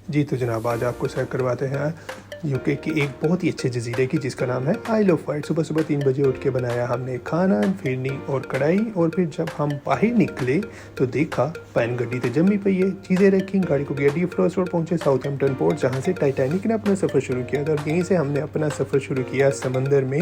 जी तो जनाब, आज आपको सैर करवाते हैं यूके की एक बहुत ही अच्छे जजीरे की जिसका नाम है आइल ऑफ वाइट। सुबह सुबह 3 बजे उठ के बनाया हमने खाना, फिरनी और कढ़ाई। और फिर जब हम बाहर निकले तो देखा पैन गड्डी तो जमी पई है। चीज़ें रखी, गाड़ी को गया डीफ्रॉस्ट रोड, पहुंचे साउथहैम्पटन पोर्ट जहां से टाइटैनिक ने अपना सफ़र शुरू किया था। और यहीं से हमने अपना सफ़र शुरू किया समंदर में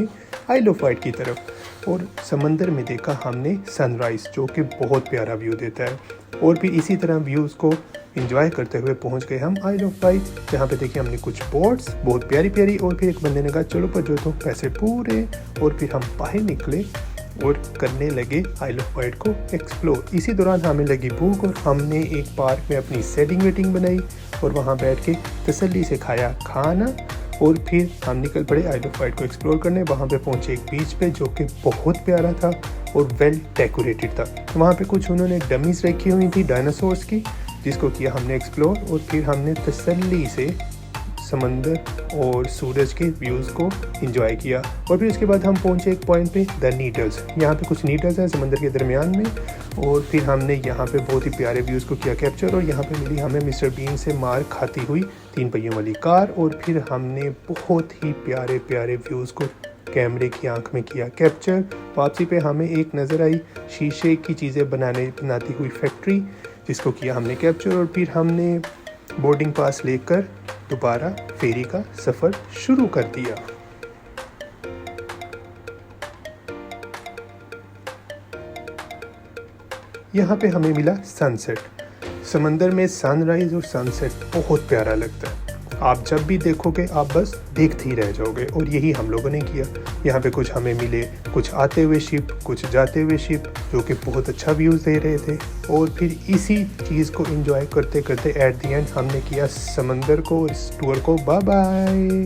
आइल ऑफ वाइट की तरफ। और समंदर में देखा हमने सनराइज़ जो कि बहुत प्यारा व्यू देता है। और फिर इसी तरह व्यूज़ को इंजॉय करते हुए पहुंच गए हम आइल ऑफ वाइट, जहाँ पे देखिए हमने कुछ बोट्स बहुत प्यारी प्यारी। और फिर एक बंदे ने कहा चलो पर जो तो पैसे पूरे। और फिर हम बाहर निकले और करने लगे आइल ऑफ वाइट को एक्सप्लोर। इसी दौरान हमें लगी भूख और हमने एक पार्क में अपनी सेटिंग वेटिंग बनाई और वहाँ बैठ के तसल्ली से खाया खाना। और फिर हम निकल पड़े आइल ऑफ वाइट को एक्सप्लोर करने। वहाँ पे पहुँचे एक बीच पे जो कि बहुत प्यारा था और वेल डेकोरेटेड था। वहाँ पे कुछ उन्होंने डमीज रखी हुई थी डायनासोर्स की, जिसको किया हमने एक्सप्लोर। और फिर हमने तसल्ली से समंदर और सूरज के व्यूज़ को एंजॉय किया। और फिर उसके बाद हम पहुंचे एक पॉइंट पे द नीडल्स। यहाँ पे कुछ नीडल्स हैं समंदर के दरमियान में। और फिर हमने यहाँ पे बहुत ही प्यारे व्यूज़ को किया कैप्चर। और यहाँ पे मिली हमें मिस्टर बीन से मार खाती हुई 3 पहियों वाली कार। और फिर हमने बहुत ही प्यारे प्यारे व्यूज़ को कैमरे की आंख में किया कैप्चर। वापसी पे हमें एक नज़र आई शीशे की चीज़ें बनाती हुई फैक्ट्री, जिसको किया हमने कैप्चर। और फिर हमने बोर्डिंग पास लेकर दोबारा फेरी का सफ़र शुरू कर दिया। यहाँ पे हमें मिला सनसेट। समंदर में सनराइज़ और सनसेट बहुत प्यारा लगता है। आप जब भी देखोगे आप बस देखते ही रह जाओगे। और यही हम लोगों ने किया। यहाँ पे कुछ हमें मिले, कुछ आते हुए शिप, कुछ जाते हुए शिप, जो कि बहुत अच्छा व्यूज़ दे रहे थे। और फिर इसी चीज़ को एंजॉय करते करते एट द एंड हमने किया समंदर को, इस टूर को बाय बाय।